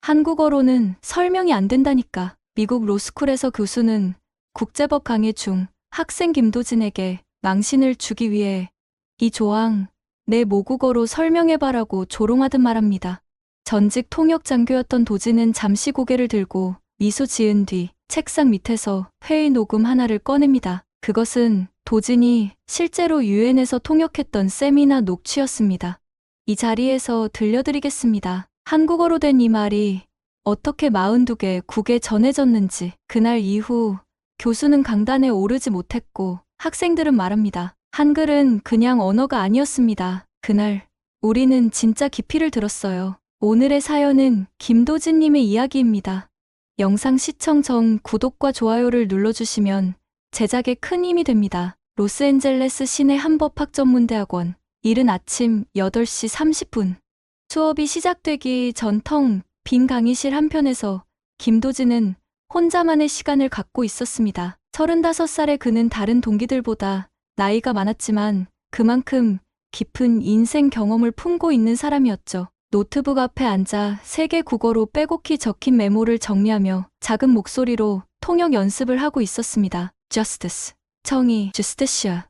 한국어로는 설명이 안 된다니까. 미국 로스쿨에서 교수는 국제법 강의 중 학생 김도진에게 망신을 주기 위해 이 조항 내 모국어로 설명해봐라고 조롱하듯 말합니다. 전직 통역 장교였던 도진은 잠시 고개를 들고 미소 지은 뒤 책상 밑에서 회의 녹음 하나를 꺼냅니다. 그것은 도진이 실제로 유엔에서 통역했던 세미나 녹취였습니다. 이 자리에서 들려드리겠습니다. 한국어로 된 이 말이 어떻게 42개 국에 전해졌는지. 그날 이후 교수는 강단에 오르지 못했고 학생들은 말합니다. 한글은 그냥 언어가 아니었습니다. 그날 우리는 진짜 깊이를 들었어요. 오늘의 사연은 김도진님의 이야기입니다. 영상 시청 전 구독과 좋아요를 눌러주시면 제작에 큰 힘이 됩니다. 로스앤젤레스 시내 한법학전문대학원. 이른 아침 8시 30분. 수업이 시작되기 전 텅 빈 강의실 한편에서 김도진은 혼자만의 시간을 갖고 있었습니다. 35살의 그는 다른 동기들보다 나이가 많았지만 그만큼 깊은 인생 경험을 품고 있는 사람이었죠. 노트북 앞에 앉아 세계 국어로 빼곡히 적힌 메모를 정리하며 작은 목소리로 통역 연습을 하고 있었습니다. justice, 정의, justicia.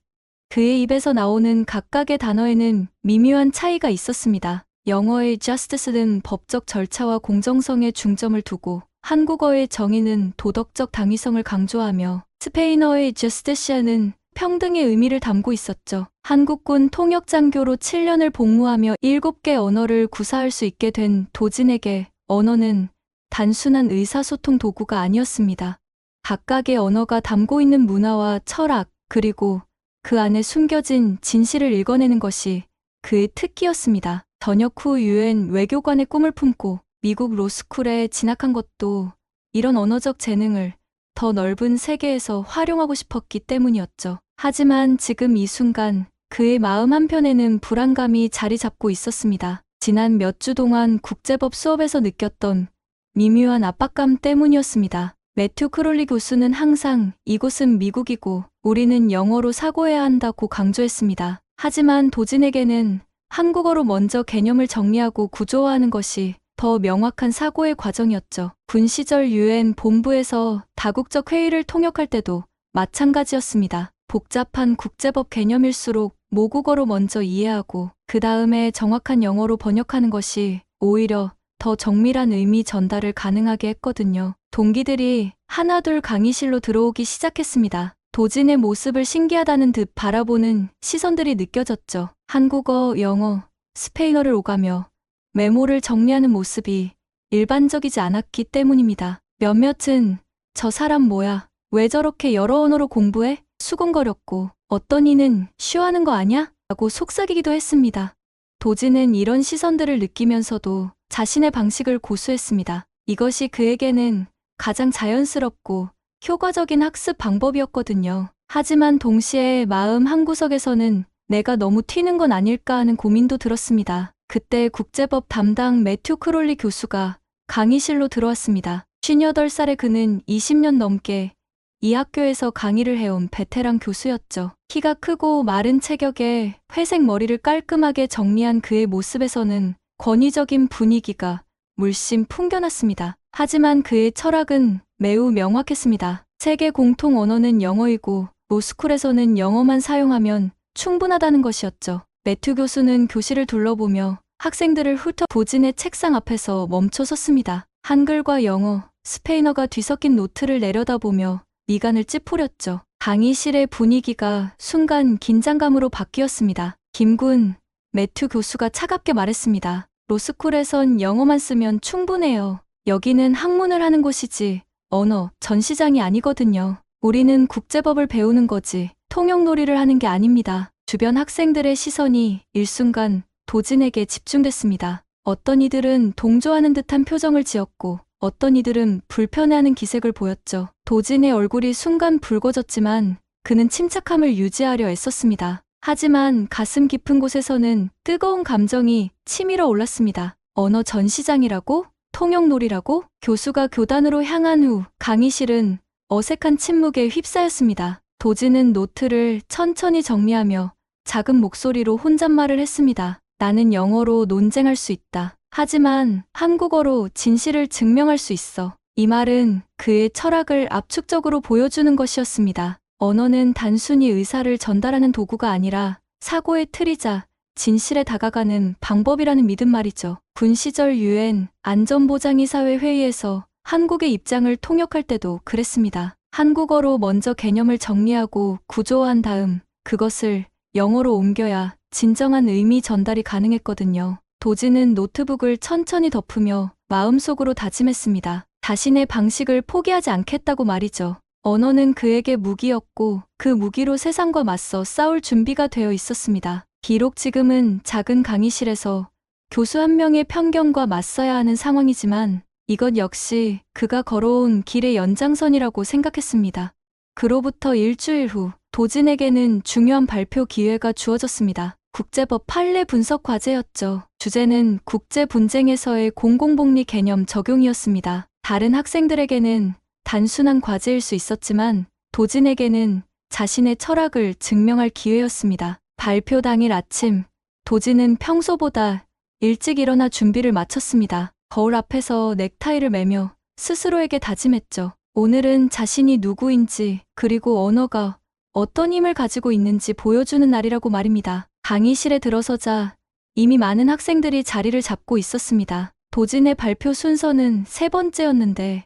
그의 입에서 나오는 각각의 단어에는 미묘한 차이가 있었습니다. 영어의 justice는 법적 절차와 공정성에 중점을 두고 한국어의 정의는 도덕적 당위성을 강조하며 스페인어의 justicia는 평등의 의미를 담고 있었죠. 한국군 통역장교로 7년을 복무하며 7개 언어를 구사할 수 있게 된 도진에게 언어는 단순한 의사소통 도구가 아니었습니다. 각각의 언어가 담고 있는 문화와 철학, 그리고 그 안에 숨겨진 진실을 읽어내는 것이 그의 특기였습니다. 전역 후 유엔 외교관의 꿈을 품고 미국 로스쿨에 진학한 것도 이런 언어적 재능을 더 넓은 세계에서 활용하고 싶었기 때문이었죠. 하지만 지금 이 순간 그의 마음 한편에는 불안감이 자리 잡고 있었습니다. 지난 몇 주 동안 국제법 수업에서 느꼈던 미묘한 압박감 때문이었습니다. 매튜 크롤리 교수는 항상 이곳은 미국이고 우리는 영어로 사고해야 한다고 강조했습니다. 하지만 도진에게는 한국어로 먼저 개념을 정리하고 구조화하는 것이 더 명확한 사고의 과정이었죠. 군 시절 유엔 본부에서 다국적 회의를 통역할 때도 마찬가지였습니다. 복잡한 국제법 개념일수록 모국어로 먼저 이해하고 그 다음에 정확한 영어로 번역하는 것이 오히려 더 정밀한 의미 전달을 가능하게 했거든요. 동기들이 하나둘 강의실로 들어오기 시작했습니다. 도진의 모습을 신기하다는 듯 바라보는 시선들이 느껴졌죠. 한국어, 영어, 스페인어를 오가며 메모를 정리하는 모습이 일반적이지 않았기 때문입니다. 몇몇은 저 사람 뭐야? 왜 저렇게 여러 언어로 공부해? 수군거렸고 어떤 이는 쉬워하는 거 아냐? 라고 속삭이기도 했습니다. 도진은 이런 시선들을 느끼면서도 자신의 방식을 고수했습니다. 이것이 그에게는 가장 자연스럽고 효과적인 학습 방법이었거든요. 하지만 동시에 마음 한구석에서는 내가 너무 튀는 건 아닐까 하는 고민도 들었습니다. 그때 국제법 담당 매튜 크롤리 교수가 강의실로 들어왔습니다. 58살의 그는 20년 넘게 이 학교에서 강의를 해온 베테랑 교수였죠. 키가 크고 마른 체격에 회색 머리를 깔끔하게 정리한 그의 모습에서는 권위적인 분위기가 물씬 풍겨났습니다. 하지만 그의 철학은 매우 명확했습니다. 세계 공통 언어는 영어이고 로스쿨에서는 영어만 사용하면 충분하다는 것이었죠. 매튜 교수는 교실을 둘러보며 학생들을 훑어 도진의 책상 앞에서 멈춰 섰습니다. 한글과 영어, 스페인어가 뒤섞인 노트를 내려다보며 미간을 찌푸렸죠. 강의실의 분위기가 순간 긴장감으로 바뀌었습니다. 김군, 매튜 교수가 차갑게 말했습니다. 로스쿨에선 영어만 쓰면 충분해요. 여기는 학문을 하는 곳이지 언어 전시장이 아니거든요. 우리는 국제법을 배우는 거지 통역놀이를 하는 게 아닙니다. 주변 학생들의 시선이 일순간 도진에게 집중됐습니다. 어떤 이들은 동조하는 듯한 표정을 지었고 어떤 이들은 불편해하는 기색을 보였죠. 도진의 얼굴이 순간 붉어졌지만 그는 침착함을 유지하려 애썼습니다. 하지만 가슴 깊은 곳에서는 뜨거운 감정이 치밀어 올랐습니다. 언어 전시장이라고? 통역놀이라고? 교수가 교단으로 향한 후 강의실은 어색한 침묵에 휩싸였습니다. 도진은 노트를 천천히 정리하며 작은 목소리로 혼잣말을 했습니다. 나는 영어로 논쟁할 수 있다. 하지만 한국어로 진실을 증명할 수 있어. 이 말은 그의 철학을 압축적으로 보여주는 것이었습니다. 언어는 단순히 의사를 전달하는 도구가 아니라 사고의 틀이자 진실에 다가가는 방법이라는 믿음 말이죠. 군 시절 유엔 안전보장이사회 회의에서 한국의 입장을 통역할 때도 그랬습니다. 한국어로 먼저 개념을 정리하고 구조화한 다음 그것을 영어로 옮겨야 진정한 의미 전달이 가능했거든요. 도지는 노트북을 천천히 덮으며 마음속으로 다짐했습니다. 자신의 방식을 포기하지 않겠다고 말이죠. 언어는 그에게 무기였고 그 무기로 세상과 맞서 싸울 준비가 되어 있었습니다. 비록 지금은 작은 강의실에서 교수 한 명의 편견과 맞서야 하는 상황이지만 이것 역시 그가 걸어온 길의 연장선이라고 생각했습니다. 그로부터 일주일 후 도진에게는 중요한 발표 기회가 주어졌습니다. 국제법 판례 분석 과제였죠. 주제는 국제 분쟁에서의 공공복리 개념 적용이었습니다. 다른 학생들에게는 단순한 과제일 수 있었지만 도진에게는 자신의 철학을 증명할 기회였습니다. 발표 당일 아침, 도진은 평소보다 일찍 일어나 준비를 마쳤습니다. 거울 앞에서 넥타이를 매며 스스로에게 다짐했죠. 오늘은 자신이 누구인지 그리고 언어가 어떤 힘을 가지고 있는지 보여주는 날이라고 말입니다. 강의실에 들어서자 이미 많은 학생들이 자리를 잡고 있었습니다. 도진의 발표 순서는 세 번째였는데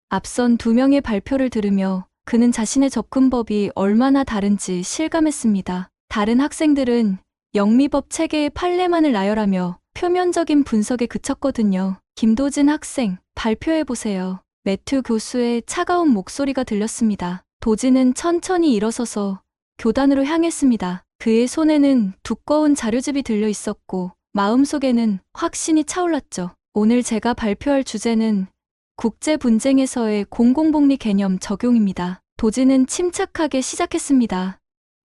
앞선 두 명의 발표를 들으며 그는 자신의 접근법이 얼마나 다른지 실감했습니다. 다른 학생들은 영미법 체계의 판례만을 나열하며 표면적인 분석에 그쳤거든요. 김도진 학생, 발표해보세요. 매튜 교수의 차가운 목소리가 들렸습니다. 도진은 천천히 일어서서 교단으로 향했습니다. 그의 손에는 두꺼운 자료집이 들려 있었고 마음속에는 확신이 차올랐죠. 오늘 제가 발표할 주제는 국제 분쟁에서의 공공복리 개념 적용입니다. 도진은 침착하게 시작했습니다.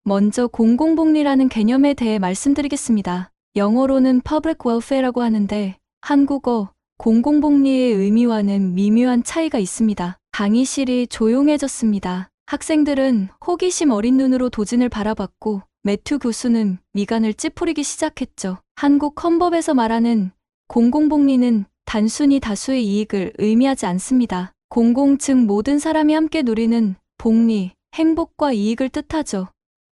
먼저 공공복리라는 개념에 대해 말씀드리겠습니다. 영어로는 public welfare라고 하는데 한국어 공공복리의 의미와는 미묘한 차이가 있습니다. 강의실이 조용해졌습니다. 학생들은 호기심 어린 눈으로 도진을 바라봤고 매튜 교수는 미간을 찌푸리기 시작했죠. 한국 헌법에서 말하는 공공복리는 단순히 다수의 이익을 의미하지 않습니다. 공공 즉 모든 사람이 함께 누리는 복리, 행복과 이익을 뜻하죠.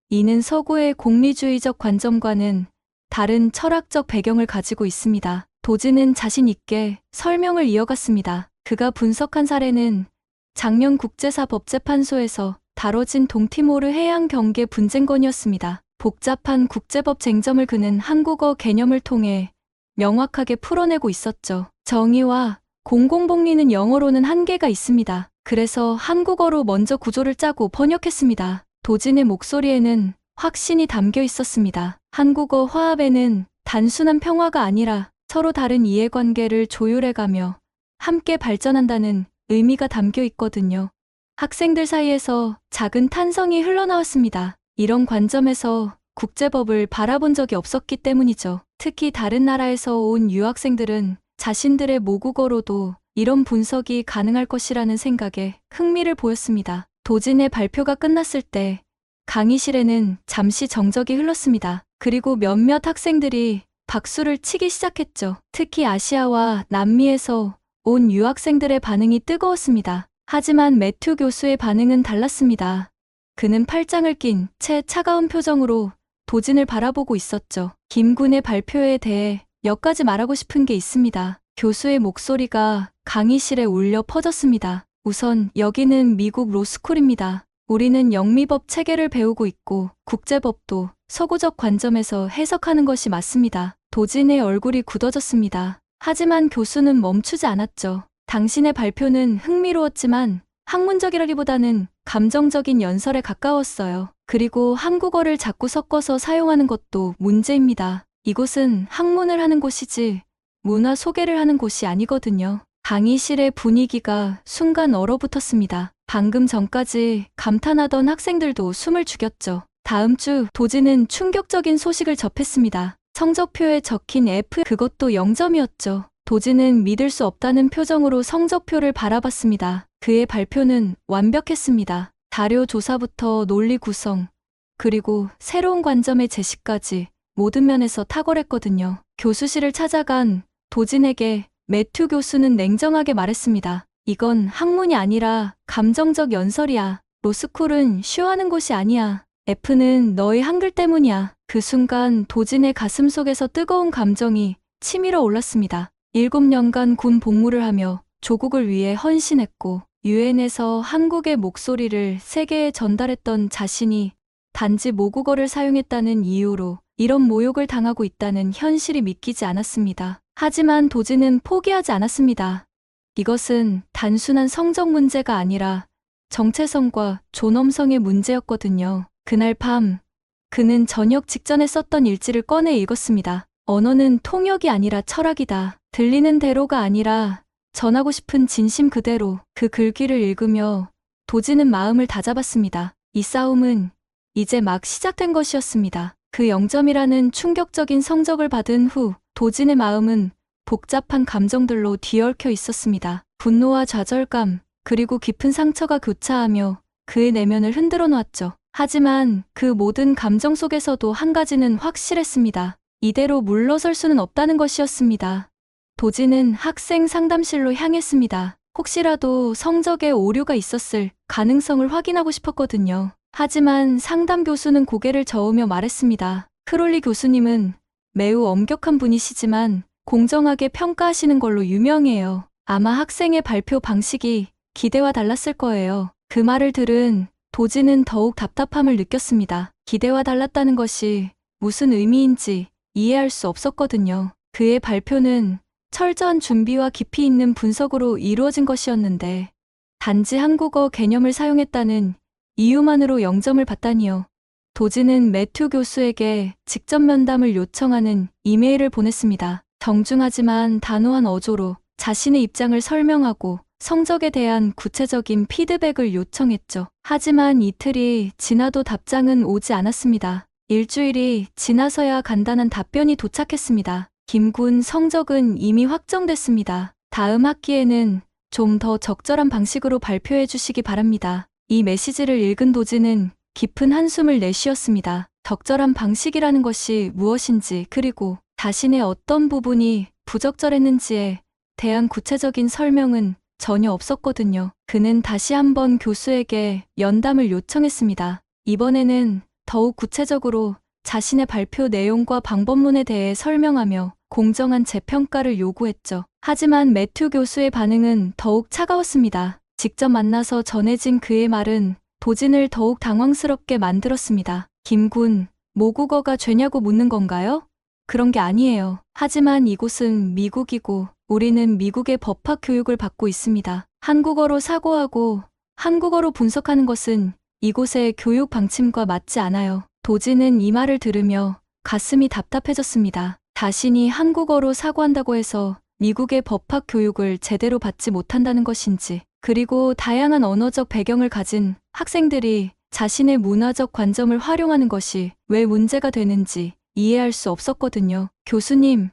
이는 서구의 공리주의적 관점과는 다른 철학적 배경을 가지고 있습니다. 도진은 자신 있게 설명을 이어갔습니다. 그가 분석한 사례는 작년 국제사법재판소에서 다뤄진 동티모르 해양 경계 분쟁건이었습니다. 복잡한 국제법 쟁점을 그는 한국어 개념을 통해 명확하게 풀어내고 있었죠. 정의와 공공복리는 영어로는 한계가 있습니다. 그래서 한국어로 먼저 구조를 짜고 번역했습니다. 도진의 목소리에는 확신이 담겨 있었습니다. 한국어 화합에는 단순한 평화가 아니라 서로 다른 이해관계를 조율해가며 함께 발전한다는 의미가 담겨 있거든요. 학생들 사이에서 작은 탄성이 흘러나왔습니다. 이런 관점에서 국제법을 바라본 적이 없었기 때문이죠. 특히 다른 나라에서 온 유학생들은 자신들의 모국어로도 이런 분석이 가능할 것이라는 생각에 흥미를 보였습니다. 도진의 발표가 끝났을 때 강의실에는 잠시 정적이 흘렀습니다. 그리고 몇몇 학생들이 박수를 치기 시작했죠. 특히 아시아와 남미에서 온 유학생들의 반응이 뜨거웠습니다. 하지만 매튜 교수의 반응은 달랐습니다. 그는 팔짱을 낀 채 차가운 표정으로 도진을 바라보고 있었죠. 김 군의 발표에 대해 몇 가지 말하고 싶은 게 있습니다. 교수의 목소리가 강의실에 울려 퍼졌습니다. 우선 여기는 미국 로스쿨입니다. 우리는 영미법 체계를 배우고 있고 국제법도 서구적 관점에서 해석하는 것이 맞습니다. 도진의 얼굴이 굳어졌습니다. 하지만 교수는 멈추지 않았죠. 당신의 발표는 흥미로웠지만 학문적이라기보다는 감정적인 연설에 가까웠어요. 그리고 한국어를 자꾸 섞어서 사용하는 것도 문제입니다. 이곳은 학문을 하는 곳이지 문화 소개를 하는 곳이 아니거든요. 강의실의 분위기가 순간 얼어붙었습니다. 방금 전까지 감탄하던 학생들도 숨을 죽였죠. 다음 주 도진은 충격적인 소식을 접했습니다. 성적표에 적힌 F, 그것도 0점이었죠. 도진은 믿을 수 없다는 표정으로 성적표를 바라봤습니다. 그의 발표는 완벽했습니다. 자료 조사부터 논리 구성, 그리고 새로운 관점의 제시까지 모든 면에서 탁월했거든요. 교수실을 찾아간 도진에게 매튜 교수는 냉정하게 말했습니다. 이건 학문이 아니라 감정적 연설이야. 로스쿨은 쉬어하는 곳이 아니야. F는 너의 한글 때문이야. 그 순간 도진의 가슴 속에서 뜨거운 감정이 치밀어 올랐습니다. 7년간 군 복무를 하며 조국을 위해 헌신했고 유엔에서 한국의 목소리를 세계에 전달했던 자신이 단지 모국어를 사용했다는 이유로 이런 모욕을 당하고 있다는 현실이 믿기지 않았습니다. 하지만 도진은 포기하지 않았습니다. 이것은 단순한 성적 문제가 아니라 정체성과 존엄성의 문제였거든요. 그날 밤, 그는 저녁 직전에 썼던 일지를 꺼내 읽었습니다. 언어는 통역이 아니라 철학이다. 들리는 대로가 아니라 전하고 싶은 진심 그대로. 그 글귀를 읽으며 도진은 마음을 다잡았습니다. 이 싸움은 이제 막 시작된 것이었습니다. 그 0점이라는 충격적인 성적을 받은 후 도진의 마음은 복잡한 감정들로 뒤얽혀 있었습니다. 분노와 좌절감, 그리고 깊은 상처가 교차하며 그의 내면을 흔들어 놓았죠. 하지만 그 모든 감정 속에서도 한 가지는 확실했습니다. 이대로 물러설 수는 없다는 것이었습니다. 도진은 학생 상담실로 향했습니다. 혹시라도 성적에 오류가 있었을 가능성을 확인하고 싶었거든요. 하지만 상담 교수는 고개를 저으며 말했습니다. 크롤리 교수님은 매우 엄격한 분이시지만 공정하게 평가하시는 걸로 유명해요. 아마 학생의 발표 방식이 기대와 달랐을 거예요. 그 말을 들은 도진은 더욱 답답함을 느꼈습니다. 기대와 달랐다는 것이 무슨 의미인지 이해할 수 없었거든요. 그의 발표는 철저한 준비와 깊이 있는 분석으로 이루어진 것이었는데 단지 한국어 개념을 사용했다는 이유만으로 0점을 받다니요. 도진은 매튜 교수에게 직접 면담을 요청하는 이메일을 보냈습니다. 정중하지만 단호한 어조로 자신의 입장을 설명하고 성적에 대한 구체적인 피드백을 요청했죠. 하지만 이틀이 지나도 답장은 오지 않았습니다. 일주일이 지나서야 간단한 답변이 도착했습니다. 김군 성적은 이미 확정됐습니다. 다음 학기에는 좀 더 적절한 방식으로 발표해 주시기 바랍니다. 이 메시지를 읽은 도진은 깊은 한숨을 내쉬었습니다. 적절한 방식이라는 것이 무엇인지 그리고 자신의 어떤 부분이 부적절했는지에 대한 구체적인 설명은 전혀 없었거든요. 그는 다시 한번 교수에게 연담을 요청했습니다. 이번에는 더욱 구체적으로 자신의 발표 내용과 방법론에 대해 설명하며 공정한 재평가를 요구했죠. 하지만 매튜 교수의 반응은 더욱 차가웠습니다. 직접 만나서 전해진 그의 말은 도진을 더욱 당황스럽게 만들었습니다. 김군, 모국어가 죄냐고 묻는 건가요? 그런 게 아니에요. 하지만 이곳은 미국이고 우리는 미국의 법학 교육을 받고 있습니다. 한국어로 사고하고 한국어로 분석하는 것은 이곳의 교육 방침과 맞지 않아요. 도진은 이 말을 들으며 가슴이 답답해졌습니다. 자신이 한국어로 사고한다고 해서 미국의 법학 교육을 제대로 받지 못한다는 것인지, 그리고 다양한 언어적 배경을 가진 학생들이 자신의 문화적 관점을 활용하는 것이 왜 문제가 되는지 이해할 수 없었거든요. 교수님,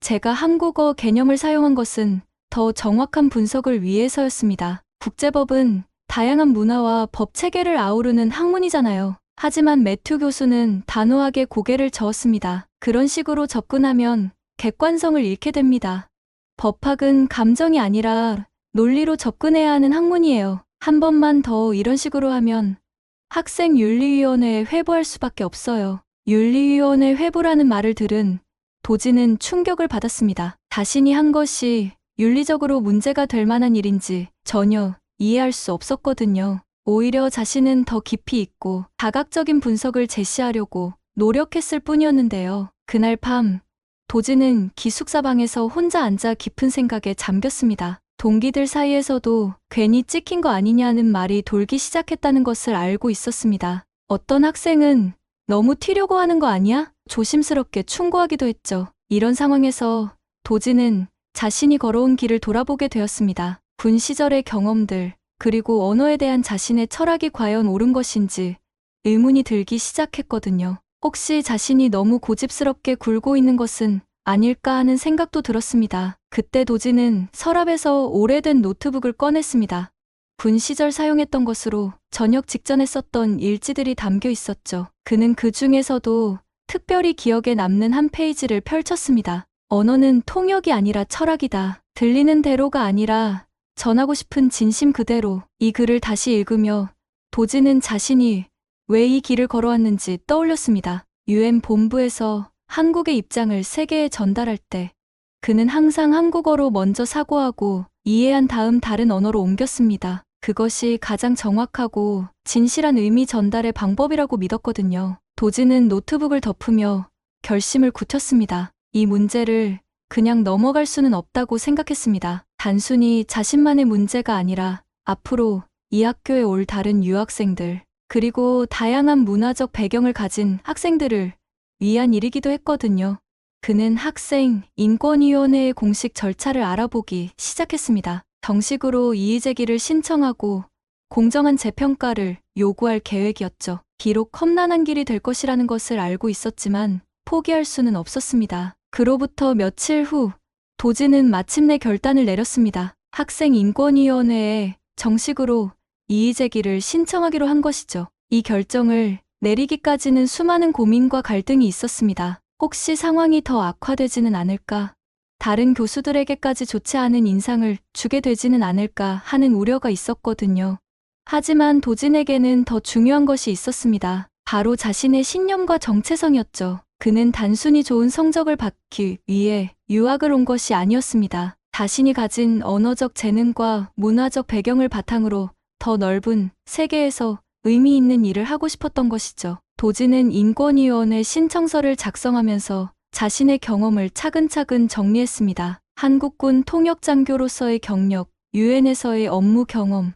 제가 한국어 개념을 사용한 것은 더 정확한 분석을 위해서였습니다. 국제법은 다양한 문화와 법 체계를 아우르는 학문이잖아요. 하지만 매튜 교수는 단호하게 고개를 저었습니다. 그런 식으로 접근하면 객관성을 잃게 됩니다. 법학은 감정이 아니라 논리로 접근해야 하는 학문이에요. 한 번만 더 이런 식으로 하면 학생윤리위원회에 회부할 수밖에 없어요. 윤리위원회 회부라는 말을 들은 도진은 충격을 받았습니다. 자신이 한 것이 윤리적으로 문제가 될 만한 일인지 전혀 이해할 수 없었거든요. 오히려 자신은 더 깊이 있고 다각적인 분석을 제시하려고 노력했을 뿐이었는데요. 그날 밤, 도진은 기숙사 방에서 혼자 앉아 깊은 생각에 잠겼습니다. 동기들 사이에서도 괜히 찍힌 거 아니냐는 말이 돌기 시작했다는 것을 알고 있었습니다. 어떤 학생은 너무 튀려고 하는 거 아니야? 조심스럽게 충고하기도 했죠. 이런 상황에서 도진은 자신이 걸어온 길을 돌아보게 되었습니다. 군 시절의 경험들, 그리고 언어에 대한 자신의 철학이 과연 옳은 것인지 의문이 들기 시작했거든요. 혹시 자신이 너무 고집스럽게 굴고 있는 것은 아닐까 하는 생각도 들었습니다. 그때 도진은 서랍에서 오래된 노트북을 꺼냈습니다. 군 시절 사용했던 것으로 저녁 직전에 썼던 일지들이 담겨 있었죠. 그는 그 중에서도 특별히 기억에 남는 한 페이지를 펼쳤습니다. 언어는 통역이 아니라 철학이다. 들리는 대로가 아니라 전하고 싶은 진심 그대로. 이 글을 다시 읽으며 도지는 자신이 왜 이 길을 걸어왔는지 떠올렸습니다. UN 본부에서 한국의 입장을 세계에 전달할 때 그는 항상 한국어로 먼저 사고하고 이해한 다음 다른 언어로 옮겼습니다. 그것이 가장 정확하고 진실한 의미 전달의 방법이라고 믿었거든요. 도지는 노트북을 덮으며 결심을 굳혔습니다. 이 문제를 그냥 넘어갈 수는 없다고 생각했습니다. 단순히 자신만의 문제가 아니라 앞으로 이 학교에 올 다른 유학생들, 그리고 다양한 문화적 배경을 가진 학생들을 위한 일이기도 했거든요. 그는 학생 인권위원회의 공식 절차를 알아보기 시작했습니다. 정식으로 이의제기를 신청하고 공정한 재평가를 요구할 계획이었죠. 비록 험난한 길이 될 것이라는 것을 알고 있었지만 포기할 수는 없었습니다. 그로부터 며칠 후 도지는 마침내 결단을 내렸습니다. 학생인권위원회에 정식으로 이의제기를 신청하기로 한 것이죠. 이 결정을 내리기까지는 수많은 고민과 갈등이 있었습니다. 혹시 상황이 더 악화되지는 않을까? 다른 교수들에게까지 좋지 않은 인상을 주게 되지는 않을까 하는 우려가 있었거든요. 하지만 도진에게는 더 중요한 것이 있었습니다. 바로 자신의 신념과 정체성이었죠. 그는 단순히 좋은 성적을 받기 위해 유학을 온 것이 아니었습니다. 자신이 가진 언어적 재능과 문화적 배경을 바탕으로 더 넓은 세계에서 의미 있는 일을 하고 싶었던 것이죠. 도지는 인권위원회 신청서를 작성하면서 자신의 경험을 차근차근 정리했습니다. 한국군 통역장교로서의 경력, UN에서의 업무 경험,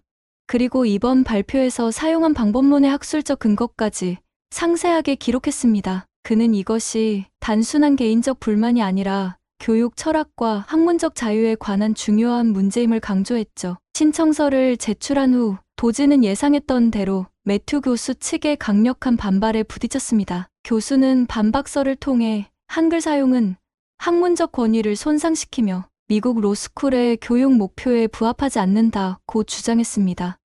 그리고 이번 발표에서 사용한 방법론의 학술적 근거까지 상세하게 기록했습니다. 그는 이것이 단순한 개인적 불만이 아니라 교육 철학과 학문적 자유에 관한 중요한 문제임을 강조했죠. 신청서를 제출한 후 도지는 예상했던 대로 매튜 교수 측의 강력한 반발에 부딪혔습니다. 교수는 반박서를 통해 한글 사용은 학문적 권위를 손상시키며 미국 로스쿨의 교육 목표에 부합하지 않는다고 주장했습니다.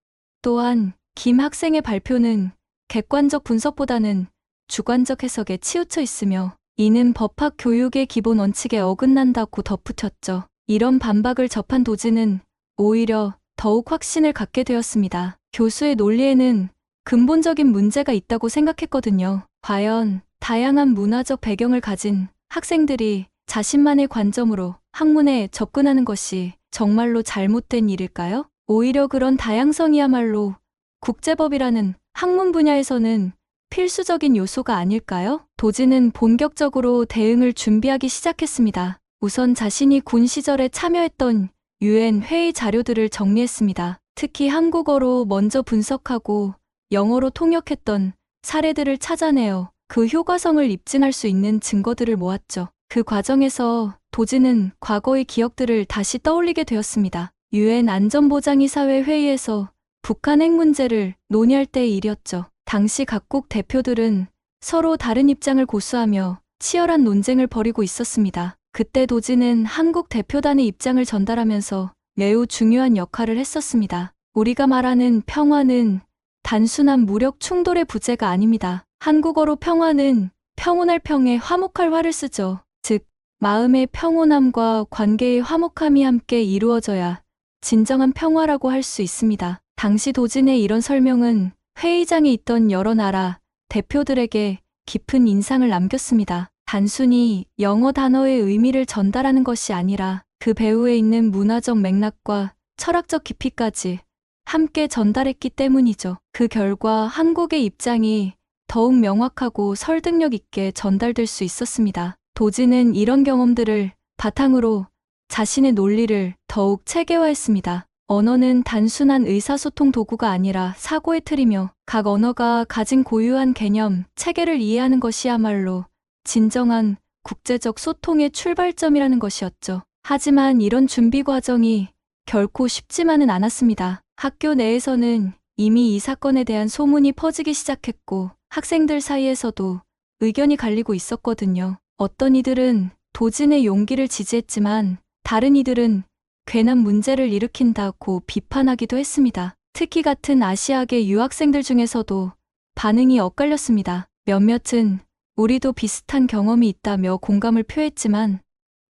또한 김 학생의 발표는 객관적 분석보다는 주관적 해석에 치우쳐 있으며 이는 법학 교육의 기본 원칙에 어긋난다고 덧붙였죠. 이런 반박을 접한 도지는 오히려 더욱 확신을 갖게 되었습니다. 교수의 논리에는 근본적인 문제가 있다고 생각했거든요. 과연 다양한 문화적 배경을 가진 학생들이 자신만의 관점으로 학문에 접근하는 것이 정말로 잘못된 일일까요? 오히려 그런 다양성이야말로 국제법이라는 학문 분야에서는 필수적인 요소가 아닐까요? 도지는 본격적으로 대응을 준비하기 시작했습니다. 우선 자신이 군 시절에 참여했던 UN 회의 자료들을 정리했습니다. 특히 한국어로 먼저 분석하고 영어로 통역했던 사례들을 찾아내어 그 효과성을 입증할 수 있는 증거들을 모았죠. 그 과정에서 도지는 과거의 기억들을 다시 떠올리게 되었습니다. UN 안전보장이사회 회의에서 북한 핵 문제를 논의할 때의 일이었죠. 당시 각국 대표들은 서로 다른 입장을 고수하며 치열한 논쟁을 벌이고 있었습니다. 그때 도지는 한국 대표단의 입장을 전달하면서 매우 중요한 역할을 했었습니다. 우리가 말하는 평화는 단순한 무력 충돌의 부재가 아닙니다. 한국어로 평화는 평온할 평에 화목할 화를 쓰죠. 즉, 마음의 평온함과 관계의 화목함이 함께 이루어져야 진정한 평화라고 할 수 있습니다. 당시 도진의 이런 설명은 회의장에 있던 여러 나라 대표들에게 깊은 인상을 남겼습니다. 단순히 영어 단어의 의미를 전달하는 것이 아니라 그 배후에 있는 문화적 맥락과 철학적 깊이까지 함께 전달했기 때문이죠. 그 결과 한국의 입장이 더욱 명확하고 설득력 있게 전달될 수 있었습니다. 도지는 이런 경험들을 바탕으로 자신의 논리를 더욱 체계화했습니다. 언어는 단순한 의사소통 도구가 아니라 사고의 틀이며 각 언어가 가진 고유한 개념, 체계를 이해하는 것이야말로 진정한 국제적 소통의 출발점이라는 것이었죠. 하지만 이런 준비 과정이 결코 쉽지만은 않았습니다. 학교 내에서는 이미 이 사건에 대한 소문이 퍼지기 시작했고 학생들 사이에서도 의견이 갈리고 있었거든요. 어떤 이들은 도진의 용기를 지지했지만 다른 이들은 괜한 문제를 일으킨다고 비판하기도 했습니다. 특히 같은 아시아계 유학생들 중에서도 반응이 엇갈렸습니다. 몇몇은 우리도 비슷한 경험이 있다며 공감을 표했지만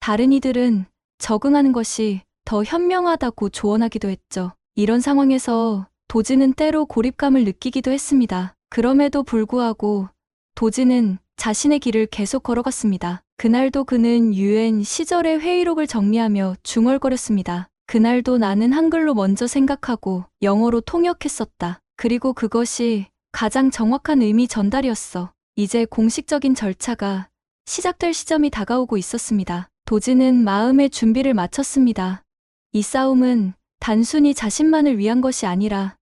다른 이들은 적응하는 것이 더 현명하다고 조언하기도 했죠. 이런 상황에서 도지는 때로 고립감을 느끼기도 했습니다. 그럼에도 불구하고 도지는 자신의 길을 계속 걸어갔습니다. 그날도 그는 유엔 시절의 회의록을 정리하며 중얼거렸습니다. 그날도 나는 한글로 먼저 생각하고 영어로 통역했었다. 그리고 그것이 가장 정확한 의미 전달이었어. 이제 공식적인 절차가 시작될 시점이 다가오고 있었습니다. 도지는 마음의 준비를 마쳤습니다. 이 싸움은 단순히 자신만을 위한 것이 아니라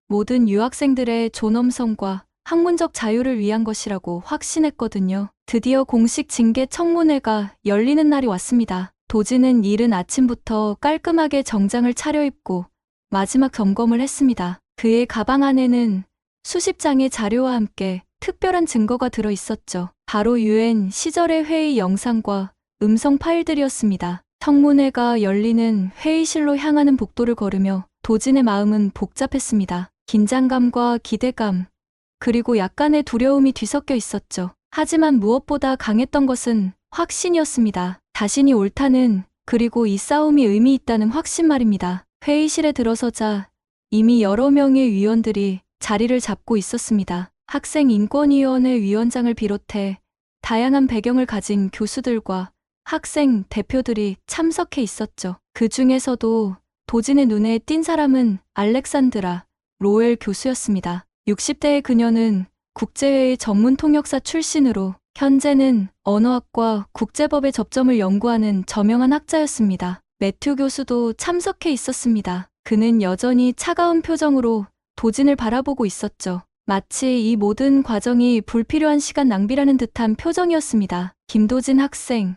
모든 유학생들의 존엄성과 학문적 자유를 위한 것이라고 확신했거든요. 드디어 공식 징계 청문회가 열리는 날이 왔습니다. 도지는 이른 아침부터 깔끔하게 정장을 차려입고 마지막 점검을 했습니다. 그의 가방 안에는 수십 장의 자료와 함께 특별한 증거가 들어 있었죠. 바로 유엔 시절의 회의 영상과 음성 파일들이었습니다. 청문회가 열리는 회의실로 향하는 복도를 걸으며 도진의 마음은 복잡했습니다. 긴장감과 기대감, 그리고 약간의 두려움이 뒤섞여 있었죠. 하지만 무엇보다 강했던 것은 확신이었습니다. 자신이 옳다는, 그리고 이 싸움이 의미 있다는 확신 말입니다. 회의실에 들어서자 이미 여러 명의 위원들이 자리를 잡고 있었습니다. 학생인권위원회 위원장을 비롯해 다양한 배경을 가진 교수들과 학생 대표들이 참석해 있었죠. 그 중에서도 도진의 눈에 띈 사람은 알렉산드라 로엘 교수였습니다. 60대의 그녀는 국제회의 전문 통역사 출신으로 현재는 언어학과 국제법의 접점을 연구하는 저명한 학자였습니다. 매튜 교수도 참석해 있었습니다. 그는 여전히 차가운 표정으로 도진을 바라보고 있었죠. 마치 이 모든 과정이 불필요한 시간 낭비라는 듯한 표정이었습니다. 김도진 학생,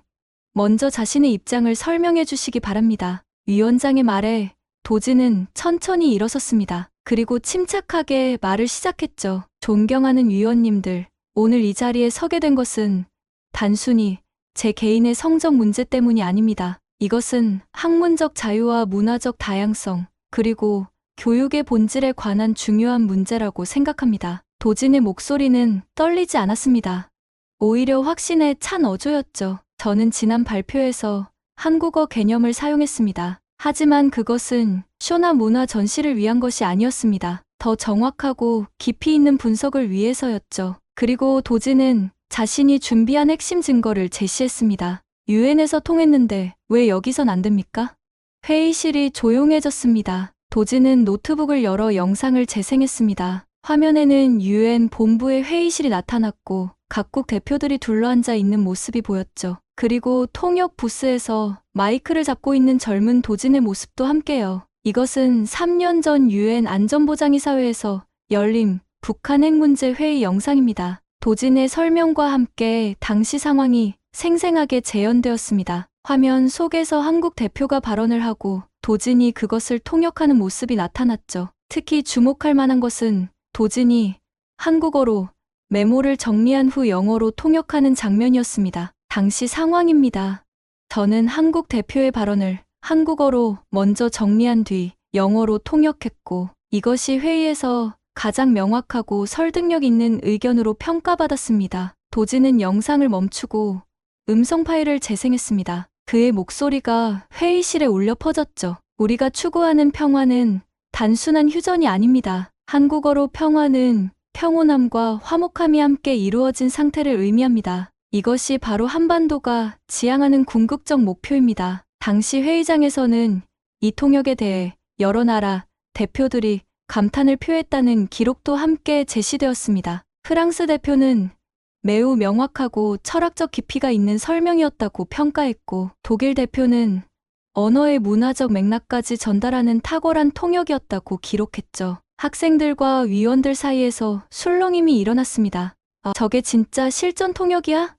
먼저 자신의 입장을 설명해 주시기 바랍니다. 위원장의 말에 도진은 천천히 일어섰습니다. 그리고 침착하게 말을 시작했죠. 존경하는 위원님들, 오늘 이 자리에 서게 된 것은 단순히 제 개인의 성적 문제 때문이 아닙니다. 이것은 학문적 자유와 문화적 다양성, 그리고 교육의 본질에 관한 중요한 문제라고 생각합니다. 도진의 목소리는 떨리지 않았습니다. 오히려 확신에 찬 어조였죠. 저는 지난 발표에서 한국어 개념을 사용했습니다. 하지만 그것은 쇼나 문화 전시를 위한 것이 아니었습니다. 더 정확하고 깊이 있는 분석을 위해서였죠. 그리고 도진은 자신이 준비한 핵심 증거를 제시했습니다. 유엔에서 통했는데 왜 여기선 안 됩니까? 회의실이 조용해졌습니다. 도진은 노트북을 열어 영상을 재생했습니다. 화면에는 유엔 본부의 회의실이 나타났고 각국 대표들이 둘러앉아 있는 모습이 보였죠. 그리고 통역 부스에서 마이크를 잡고 있는 젊은 도진의 모습도 함께요. 이것은 3년 전 유엔 안전보장이사회에서 열린 북한 핵 문제 회의 영상입니다. 도진의 설명과 함께 당시 상황이 생생하게 재현되었습니다. 화면 속에서 한국 대표가 발언을 하고 도진이 그것을 통역하는 모습이 나타났죠. 특히 주목할 만한 것은 도진이 한국어로 메모를 정리한 후 영어로 통역하는 장면이었습니다. 당시 상황입니다. 저는 한국 대표의 발언을 한국어로 먼저 정리한 뒤 영어로 통역했고 이것이 회의에서 가장 명확하고 설득력 있는 의견으로 평가받았습니다. 도진은 영상을 멈추고 음성 파일을 재생했습니다. 그의 목소리가 회의실에 울려 퍼졌죠. 우리가 추구하는 평화는 단순한 휴전이 아닙니다. 한국어로 평화는 평온함과 화목함이 함께 이루어진 상태를 의미합니다. 이것이 바로 한반도가 지향하는 궁극적 목표입니다. 당시 회의장에서는 이 통역에 대해 여러 나라 대표들이 감탄을 표했다는 기록도 함께 제시되었습니다. 프랑스 대표는 매우 명확하고 철학적 깊이가 있는 설명이었다고 평가했고 독일 대표는 언어의 문화적 맥락까지 전달하는 탁월한 통역이었다고 기록했죠. 학생들과 위원들 사이에서 술렁임이 일어났습니다. 저게 진짜 실전 통역이야?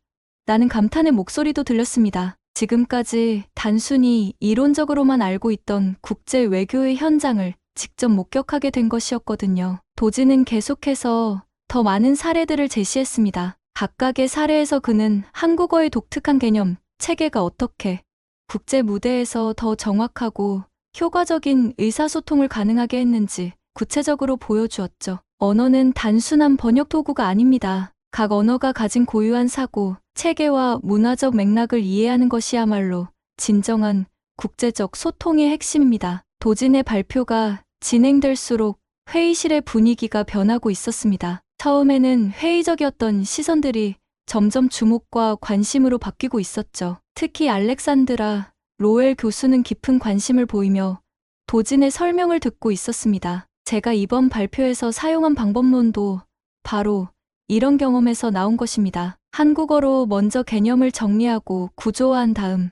라는 감탄의 목소리도 들렸습니다. 지금까지 단순히 이론적으로만 알고 있던 국제 외교의 현장을 직접 목격하게 된 것이었거든요. 도진은 계속해서 더 많은 사례들을 제시했습니다. 각각의 사례에서 그는 한국어의 독특한 개념, 체계가 어떻게 국제 무대에서 더 정확하고 효과적인 의사소통을 가능하게 했는지 구체적으로 보여주었죠. 언어는 단순한 번역 도구가 아닙니다. 각 언어가 가진 고유한 사고, 체계와 문화적 맥락을 이해하는 것이야말로 진정한 국제적 소통의 핵심입니다. 도진의 발표가 진행될수록 회의실의 분위기가 변하고 있었습니다. 처음에는 회의적이었던 시선들이 점점 주목과 관심으로 바뀌고 있었죠. 특히 알렉산드라 로엘 교수는 깊은 관심을 보이며 도진의 설명을 듣고 있었습니다. 제가 이번 발표에서 사용한 방법론도 바로 이런 경험에서 나온 것입니다. 한국어로 먼저 개념을 정리하고 구조화한 다음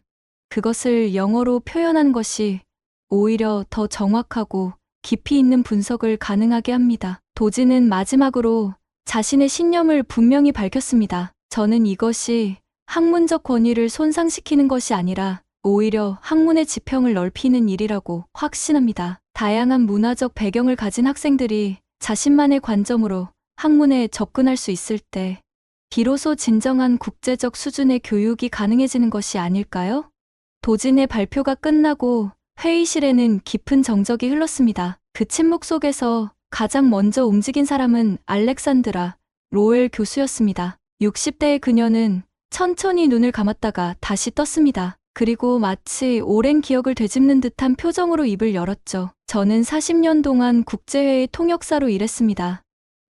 그것을 영어로 표현한 것이 오히려 더 정확하고 깊이 있는 분석을 가능하게 합니다. 도진은 마지막으로 자신의 신념을 분명히 밝혔습니다. 저는 이것이 학문적 권위를 손상시키는 것이 아니라 오히려 학문의 지평을 넓히는 일이라고 확신합니다. 다양한 문화적 배경을 가진 학생들이 자신만의 관점으로 학문에 접근할 수 있을 때 비로소 진정한 국제적 수준의 교육이 가능해지는 것이 아닐까요? 도진의 발표가 끝나고 회의실에는 깊은 정적이 흘렀습니다. 그 침묵 속에서 가장 먼저 움직인 사람은 알렉산드라 로엘 교수였습니다. 60대의 그녀는 천천히 눈을 감았다가 다시 떴습니다. 그리고 마치 오랜 기억을 되짚는 듯한 표정으로 입을 열었죠. 저는 40년 동안 국제회의 통역사로 일했습니다.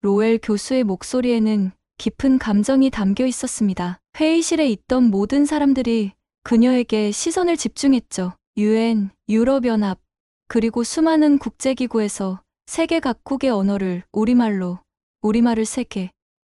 로엘 교수의 목소리에는 깊은 감정이 담겨 있었습니다. 회의실에 있던 모든 사람들이 그녀에게 시선을 집중했죠. UN, 유럽연합, 그리고 수많은 국제기구에서 세계 각국의 언어를 우리말을 세계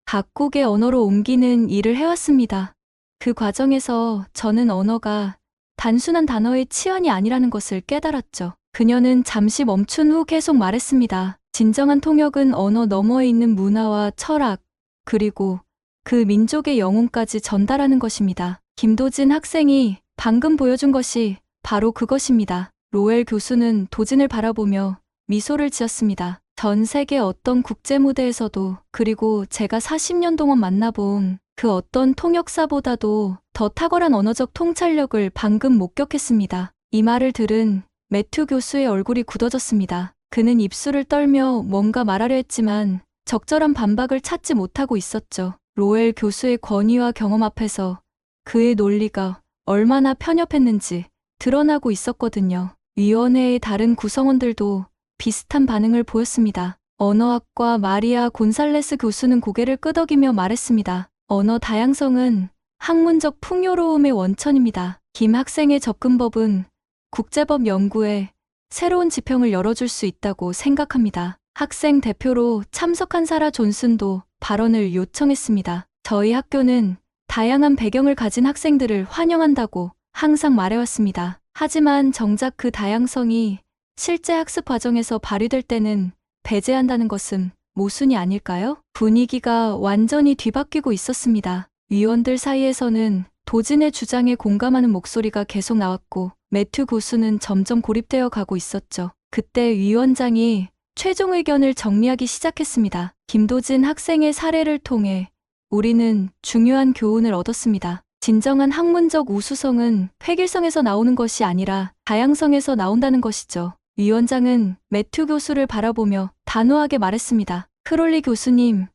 각국의 언어로 옮기는 일을 해왔습니다. 그 과정에서 저는 언어가 단순한 단어의 치환이 아니라는 것을 깨달았죠. 그녀는 잠시 멈춘 후 계속 말했습니다. 진정한 통역은 언어 너머에 있는 문화와 철학, 그리고 그 민족의 영혼까지 전달하는 것입니다. 김도진 학생이 방금 보여준 것이 바로 그것입니다. 로엘 교수는 도진을 바라보며 미소를 지었습니다. 전 세계 어떤 국제 무대에서도 그리고 제가 40년 동안 만나본 그 어떤 통역사보다도 더 탁월한 언어적 통찰력을 방금 목격했습니다. 이 말을 들은 매튜 교수의 얼굴이 굳어졌습니다. 그는 입술을 떨며 뭔가 말하려 했지만 적절한 반박을 찾지 못하고 있었죠. 로엘 교수의 권위와 경험 앞에서 그의 논리가 얼마나 편협했는지 드러나고 있었거든요. 위원회의 다른 구성원들도 비슷한 반응을 보였습니다. 언어학과 마리아 곤살레스 교수는 고개를 끄덕이며 말했습니다. 언어 다양성은 학문적 풍요로움의 원천입니다. 김 학생의 접근법은 국제법 연구에 새로운 지평을 열어줄 수 있다고 생각합니다. 학생 대표로 참석한 사라 존슨도 발언을 요청했습니다. 저희 학교는 다양한 배경을 가진 학생들을 환영한다고 항상 말해왔습니다. 하지만 정작 그 다양성이 실제 학습 과정에서 발휘될 때는 배제한다는 것은 모순이 아닐까요? 분위기가 완전히 뒤바뀌고 있었습니다. 위원들 사이에서는 도진의 주장에 공감하는 목소리가 계속 나왔고 매튜 교수는 점점 고립되어 가고 있었죠. 그때 위원장이 최종 의견을 정리하기 시작했습니다. 김도진 학생의 사례를 통해 우리는 중요한 교훈을 얻었습니다. 진정한 학문적 우수성은 획일성에서 나오는 것이 아니라 다양성에서 나온다는 것이죠. 위원장은 매튜 교수를 바라보며 단호하게 말했습니다. 크롤리 교수님,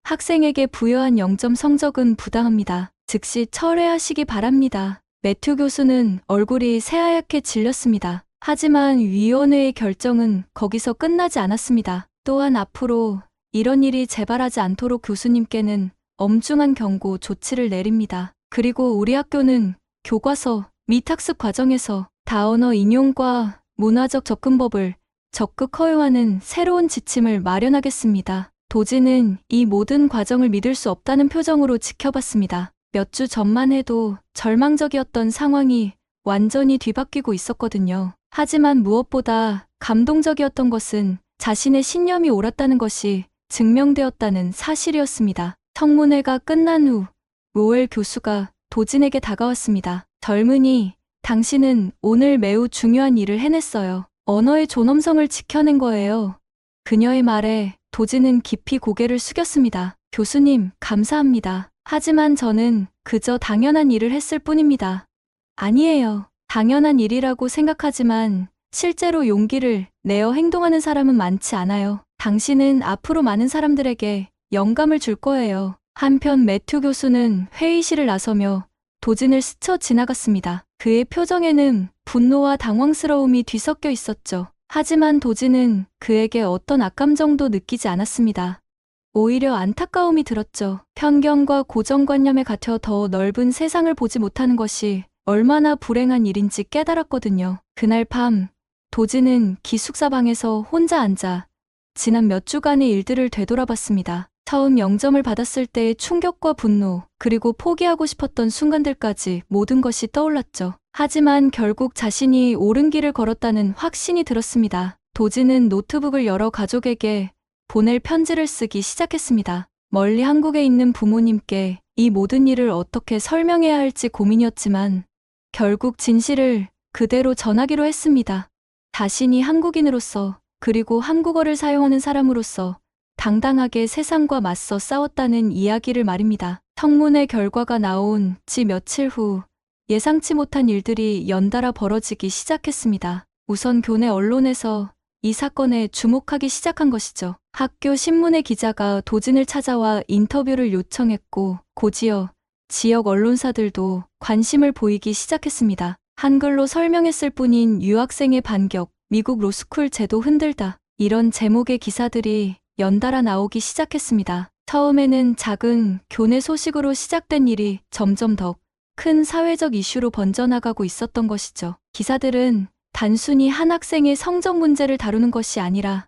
학생에게 부여한 0점 성적은 부당합니다. 즉시 철회하시기 바랍니다. 매튜 교수는 얼굴이 새하얗게 질렸습니다. 하지만 위원회의 결정은 거기서 끝나지 않았습니다. 또한 앞으로 이런 일이 재발하지 않도록 교수님께는 엄중한 경고 조치를 내립니다. 그리고 우리 학교는 교과서 및 학습 과정에서 다언어 인용과 문화적 접근법을 적극 허용하는 새로운 지침을 마련하겠습니다. 도진은 이 모든 과정을 믿을 수 없다는 표정으로 지켜봤습니다. 몇 주 전만 해도 절망적이었던 상황이 완전히 뒤바뀌고 있었거든요. 하지만 무엇보다 감동적이었던 것은 자신의 신념이 옳았다는 것이 증명되었다는 사실이었습니다. 청문회가 끝난 후 로엘 교수가 도진에게 다가왔습니다. 젊은이, 당신은 오늘 매우 중요한 일을 해냈어요. 언어의 존엄성을 지켜낸 거예요. 그녀의 말에 도진은 깊이 고개를 숙였습니다. 교수님, 감사합니다. 하지만 저는 그저 당연한 일을 했을 뿐입니다. 아니에요. 당연한 일이라고 생각하지만 실제로 용기를 내어 행동하는 사람은 많지 않아요. 당신은 앞으로 많은 사람들에게 영감을 줄 거예요. 한편 매튜 교수는 회의실을 나서며 도진을 스쳐 지나갔습니다. 그의 표정에는 분노와 당황스러움이 뒤섞여 있었죠. 하지만 도지는 그에게 어떤 악감정도 느끼지 않았습니다. 오히려 안타까움이 들었죠. 편견과 고정관념에 갇혀 더 넓은 세상을 보지 못하는 것이 얼마나 불행한 일인지 깨달았거든요. 그날 밤, 도지는 기숙사 방에서 혼자 앉아 지난 몇 주간의 일들을 되돌아봤습니다. 처음 영점을 받았을 때의 충격과 분노, 그리고 포기하고 싶었던 순간들까지 모든 것이 떠올랐죠. 하지만 결국 자신이 옳은 길을 걸었다는 확신이 들었습니다. 도지는 노트북을 열어 가족에게 보낼 편지를 쓰기 시작했습니다. 멀리 한국에 있는 부모님께 이 모든 일을 어떻게 설명해야 할지 고민이었지만 결국 진실을 그대로 전하기로 했습니다. 자신이 한국인으로서, 그리고 한국어를 사용하는 사람으로서 당당하게 세상과 맞서 싸웠다는 이야기를 말입니다. 청문회 결과가 나온 지 며칠 후 예상치 못한 일들이 연달아 벌어지기 시작했습니다. 우선 교내 언론에서 이 사건에 주목하기 시작한 것이죠. 학교 신문의 기자가 도진을 찾아와 인터뷰를 요청했고, 곧이어 지역 언론사들도 관심을 보이기 시작했습니다. 한글로 설명했을 뿐인 유학생의 반격, 미국 로스쿨 제도 흔들다. 이런 제목의 기사들이 연달아 나오기 시작했습니다. 처음에는 작은 교내 소식으로 시작된 일이 점점 더 큰 사회적 이슈로 번져나가고 있었던 것이죠. 기사들은 단순히 한 학생의 성적 문제를 다루는 것이 아니라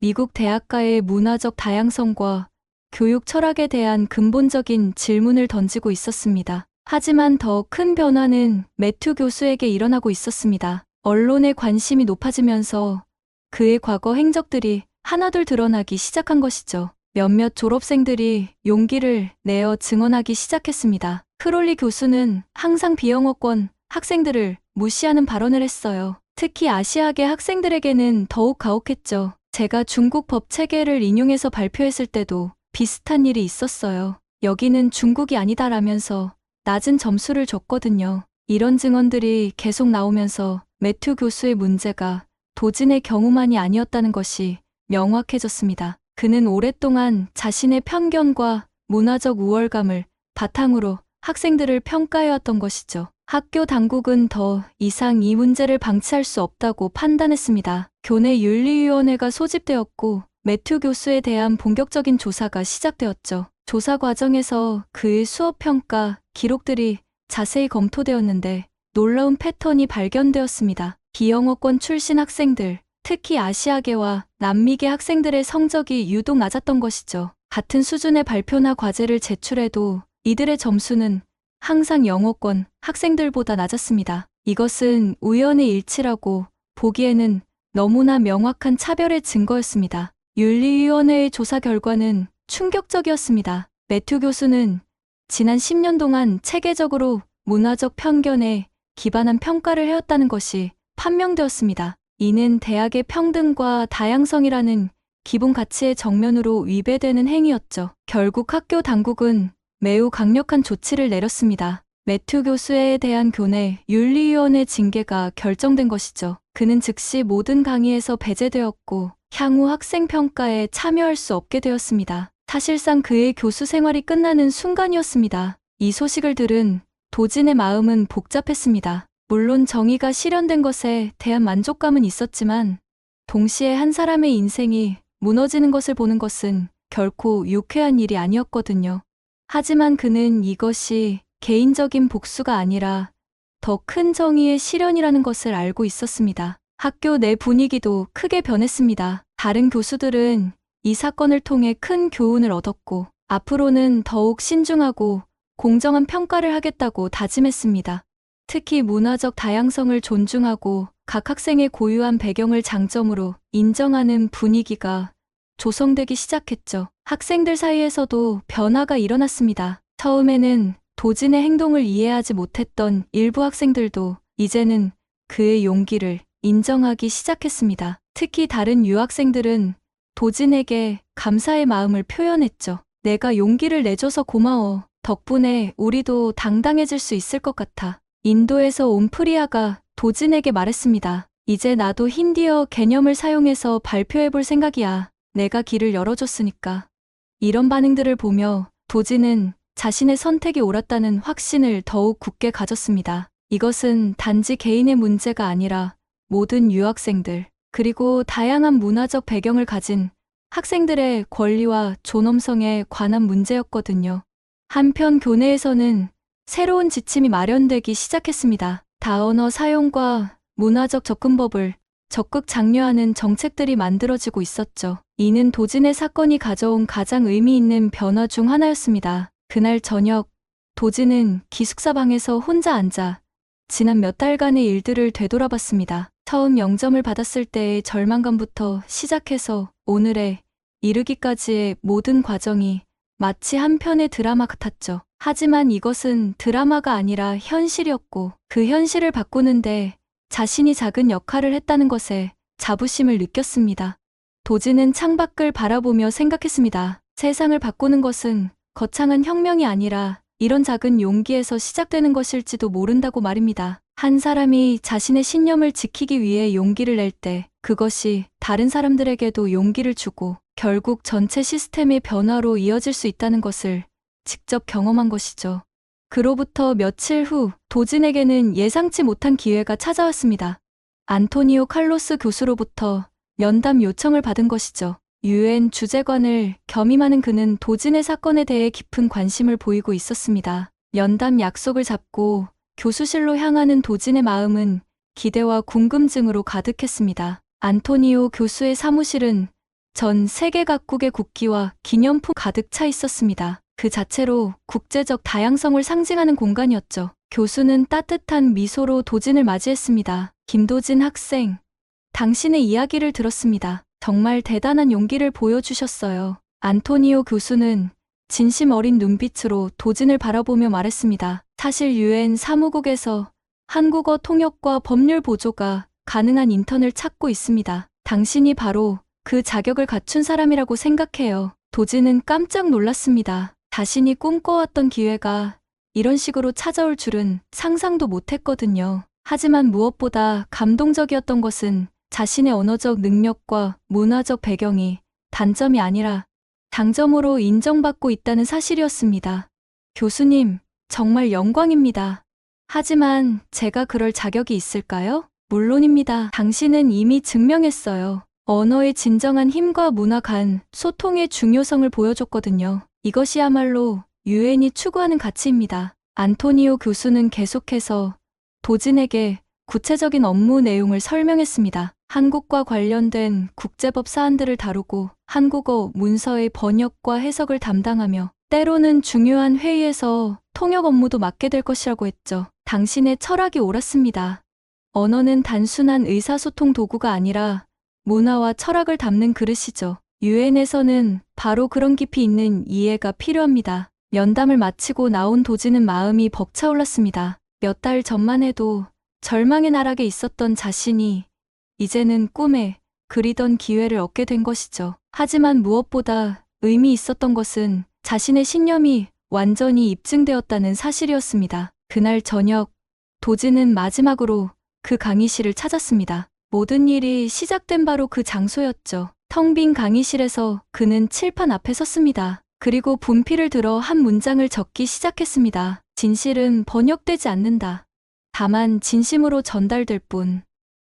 미국 대학가의 문화적 다양성과 교육 철학에 대한 근본적인 질문을 던지고 있었습니다. 하지만 더 큰 변화는 매튜 교수에게 일어나고 있었습니다. 언론의 관심이 높아지면서 그의 과거 행적들이 하나둘 드러나기 시작한 것이죠. 몇몇 졸업생들이 용기를 내어 증언하기 시작했습니다. 크롤리 교수는 항상 비영어권 학생들을 무시하는 발언을 했어요. 특히 아시아계 학생들에게는 더욱 가혹했죠. 제가 중국 법 체계를 인용해서 발표했을 때도 비슷한 일이 있었어요. 여기는 중국이 아니다라면서 낮은 점수를 줬거든요. 이런 증언들이 계속 나오면서 매튜 교수의 문제가 도진의 경우만이 아니었다는 것이 명확해졌습니다. 그는 오랫동안 자신의 편견과 문화적 우월감을 바탕으로 학생들을 평가해왔던 것이죠. 학교 당국은 더 이상 이 문제를 방치할 수 없다고 판단했습니다. 교내 윤리위원회가 소집되었고 매튜 교수에 대한 본격적인 조사가 시작되었죠. 조사 과정에서 그의 수업 평가 기록들이 자세히 검토되었는데 놀라운 패턴이 발견되었습니다. 비영어권 출신 학생들, 특히 아시아계와 남미계 학생들의 성적이 유독 낮았던 것이죠. 같은 수준의 발표나 과제를 제출해도 이들의 점수는 항상 영어권 학생들보다 낮았습니다. 이것은 우연의 일치라고 보기에는 너무나 명확한 차별의 증거였습니다. 윤리위원회의 조사 결과는 충격적이었습니다. 매튜 교수는 지난 10년 동안 체계적으로 문화적 편견에 기반한 평가를 해왔다는 것이 판명되었습니다. 이는 대학의 평등과 다양성이라는 기본 가치의 정면으로 위배되는 행위였죠. 결국 학교 당국은 매우 강력한 조치를 내렸습니다. 매튜 교수에 대한 교내 윤리위원회 징계가 결정된 것이죠. 그는 즉시 모든 강의에서 배제되었고 향후 학생 평가에 참여할 수 없게 되었습니다. 사실상 그의 교수 생활이 끝나는 순간이었습니다. 이 소식을 들은 도진의 마음은 복잡했습니다. 물론 정의가 실현된 것에 대한 만족감은 있었지만 동시에 한 사람의 인생이 무너지는 것을 보는 것은 결코 유쾌한 일이 아니었거든요. 하지만 그는 이것이 개인적인 복수가 아니라 더 큰 정의의 실현이라는 것을 알고 있었습니다. 학교 내 분위기도 크게 변했습니다. 다른 교수들은 이 사건을 통해 큰 교훈을 얻었고 앞으로는 더욱 신중하고 공정한 평가를 하겠다고 다짐했습니다. 특히 문화적 다양성을 존중하고 각 학생의 고유한 배경을 장점으로 인정하는 분위기가 조성되기 시작했죠. 학생들 사이에서도 변화가 일어났습니다. 처음에는 도진의 행동을 이해하지 못했던 일부 학생들도 이제는 그의 용기를 인정하기 시작했습니다. 특히 다른 유학생들은 도진에게 감사의 마음을 표현했죠. 내가 용기를 내줘서 고마워. 덕분에 우리도 당당해질 수 있을 것 같아. 인도에서 온 프리아가 도진에게 말했습니다. 이제 나도 힌디어 개념을 사용해서 발표해볼 생각이야. 내가 길을 열어줬으니까. 이런 반응들을 보며 도진은 자신의 선택이 옳았다는 확신을 더욱 굳게 가졌습니다. 이것은 단지 개인의 문제가 아니라 모든 유학생들, 그리고 다양한 문화적 배경을 가진 학생들의 권리와 존엄성에 관한 문제였거든요. 한편 교내에서는 새로운 지침이 마련되기 시작했습니다. 다언어 사용과 문화적 접근법을 적극 장려하는 정책들이 만들어지고 있었죠. 이는 도진의 사건이 가져온 가장 의미 있는 변화 중 하나였습니다. 그날 저녁, 도진은 기숙사 방에서 혼자 앉아 지난 몇 달간의 일들을 되돌아봤습니다. 처음 영점을 받았을 때의 절망감부터 시작해서 오늘에 이르기까지의 모든 과정이 마치 한 편의 드라마 같았죠. 하지만 이것은 드라마가 아니라 현실이었고, 그 현실을 바꾸는데 자신이 작은 역할을 했다는 것에 자부심을 느꼈습니다. 도진은 창밖을 바라보며 생각했습니다. 세상을 바꾸는 것은 거창한 혁명이 아니라 이런 작은 용기에서 시작되는 것일지도 모른다고 말입니다. 한 사람이 자신의 신념을 지키기 위해 용기를 낼 때 그것이 다른 사람들에게도 용기를 주고 결국 전체 시스템의 변화로 이어질 수 있다는 것을 직접 경험한 것이죠. 그로부터 며칠 후 도진에게는 예상치 못한 기회가 찾아왔습니다. 안토니오 칼로스 교수로부터 면담 요청을 받은 것이죠. 유엔 주재관을 겸임하는 그는 도진의 사건에 대해 깊은 관심을 보이고 있었습니다. 면담 약속을 잡고 교수실로 향하는 도진의 마음은 기대와 궁금증으로 가득했습니다. 안토니오 교수의 사무실은 전 세계 각국의 국기와 기념품 가득 차 있었습니다. 그 자체로 국제적 다양성을 상징하는 공간이었죠. 교수는 따뜻한 미소로 도진을 맞이했습니다. 김도진 학생, 당신의 이야기를 들었습니다. 정말 대단한 용기를 보여주셨어요. 안토니오 교수는 진심 어린 눈빛으로 도진을 바라보며 말했습니다. 사실 유엔 사무국에서 한국어 통역과 법률 보조가 가능한 인턴을 찾고 있습니다. 당신이 바로 그 자격을 갖춘 사람이라고 생각해요. 도진은 깜짝 놀랐습니다. 자신이 꿈꿔왔던 기회가 이런 식으로 찾아올 줄은 상상도 못했거든요. 하지만 무엇보다 감동적이었던 것은 자신의 언어적 능력과 문화적 배경이 단점이 아니라 장점으로 인정받고 있다는 사실이었습니다. 교수님, 정말 영광입니다. 하지만 제가 그럴 자격이 있을까요? 물론입니다. 당신은 이미 증명했어요. 언어의 진정한 힘과 문화 간 소통의 중요성을 보여줬거든요. 이것이야말로 유엔이 추구하는 가치입니다. 안토니오 교수는 계속해서 도진에게 구체적인 업무 내용을 설명했습니다. 한국과 관련된 국제법 사안들을 다루고 한국어 문서의 번역과 해석을 담당하며 때로는 중요한 회의에서 통역 업무도 맡게 될 것이라고 했죠. 당신의 철학이 옳았습니다. 언어는 단순한 의사소통 도구가 아니라 문화와 철학을 담는 그릇이죠. 유엔에서는 바로 그런 깊이 있는 이해가 필요합니다. 면담을 마치고 나온 도진은 마음이 벅차올랐습니다. 몇 달 전만 해도 절망의 나락에 있었던 자신이 이제는 꿈에 그리던 기회를 얻게 된 것이죠. 하지만 무엇보다 의미 있었던 것은 자신의 신념이 완전히 입증되었다는 사실이었습니다. 그날 저녁, 도진은 마지막으로 그 강의실을 찾았습니다. 모든 일이 시작된 바로 그 장소였죠. 텅 빈 강의실에서 그는 칠판 앞에 섰습니다. 그리고 분필을 들어 한 문장을 적기 시작했습니다. 진실은 번역되지 않는다. 다만 진심으로 전달될 뿐.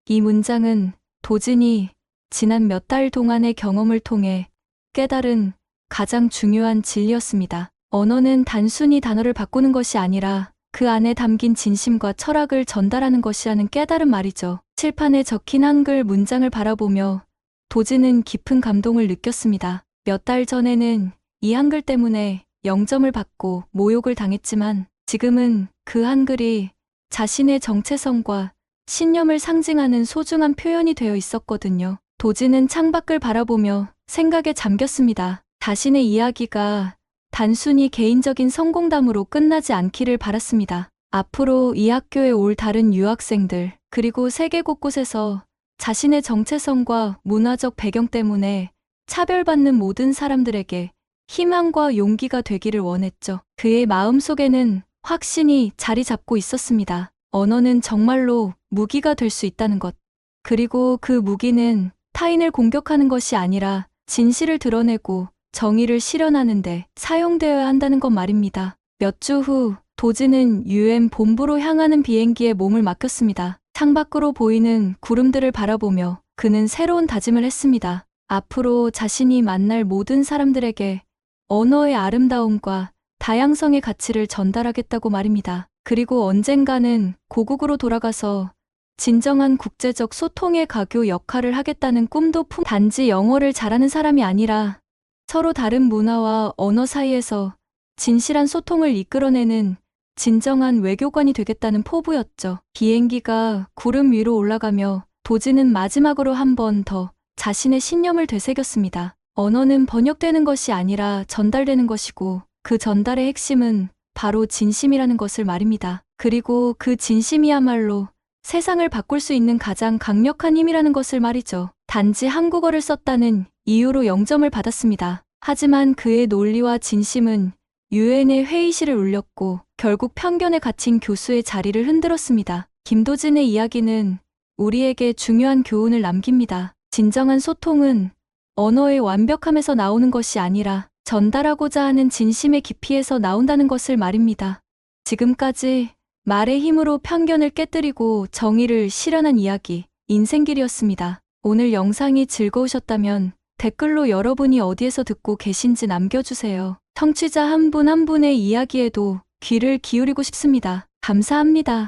이 문장은 도진이 지난 몇 달 동안의 경험을 통해 깨달은 가장 중요한 진리였습니다. 언어는 단순히 단어를 바꾸는 것이 아니라 그 안에 담긴 진심과 철학을 전달하는 것이라는 깨달은 말이죠. 칠판에 적힌 한글 문장을 바라보며 도진은 깊은 감동을 느꼈습니다. 몇 달 전에는 이 한글 때문에 0점을 받고 모욕을 당했지만 지금은 그 한글이 자신의 정체성과 신념을 상징하는 소중한 표현이 되어 있었거든요. 도진은 창밖을 바라보며 생각에 잠겼습니다. 자신의 이야기가 단순히 개인적인 성공담으로 끝나지 않기를 바랐습니다. 앞으로 이 학교에 올 다른 유학생들, 그리고 세계 곳곳에서 자신의 정체성과 문화적 배경 때문에 차별받는 모든 사람들에게 희망과 용기가 되기를 원했죠. 그의 마음속에는 확신이 자리 잡고 있었습니다. 언어는 정말로 무기가 될 수 있다는 것. 그리고 그 무기는 타인을 공격하는 것이 아니라 진실을 드러내고 정의를 실현하는 데 사용되어야 한다는 것 말입니다. 몇 주 후 도지는 UN 본부로 향하는 비행기에 몸을 맡겼습니다. 창밖으로 보이는 구름들을 바라보며 그는 새로운 다짐을 했습니다. 앞으로 자신이 만날 모든 사람들에게 언어의 아름다움과 다양성의 가치를 전달하겠다고 말입니다. 그리고 언젠가는 고국으로 돌아가서 진정한 국제적 소통의 가교 역할을 하겠다는 꿈도 단지 영어를 잘하는 사람이 아니라 서로 다른 문화와 언어 사이에서 진실한 소통을 이끌어내는 진정한 외교관이 되겠다는 포부였죠. 비행기가 구름 위로 올라가며 도지는 마지막으로 한 번 더 자신의 신념을 되새겼습니다. 언어는 번역되는 것이 아니라 전달되는 것이고 그 전달의 핵심은 바로 진심이라는 것을 말입니다. 그리고 그 진심이야말로 세상을 바꿀 수 있는 가장 강력한 힘이라는 것을 말이죠. 단지 한국어를 썼다는 이유로 0점을 받았습니다. 하지만 그의 논리와 진심은 유엔의 회의실을 울렸고 결국 편견에 갇힌 교수의 자리를 흔들었습니다. 김도진의 이야기는 우리에게 중요한 교훈을 남깁니다. 진정한 소통은 언어의 완벽함에서 나오는 것이 아니라 전달하고자 하는 진심의 깊이에서 나온다는 것을 말입니다. 지금까지 말의 힘으로 편견을 깨뜨리고 정의를 실현한 이야기, 인생길이었습니다. 오늘 영상이 즐거우셨다면 댓글로 여러분이 어디에서 듣고 계신지 남겨주세요. 청취자 한 분 한 분의 이야기에도 귀를 기울이고 싶습니다. 감사합니다.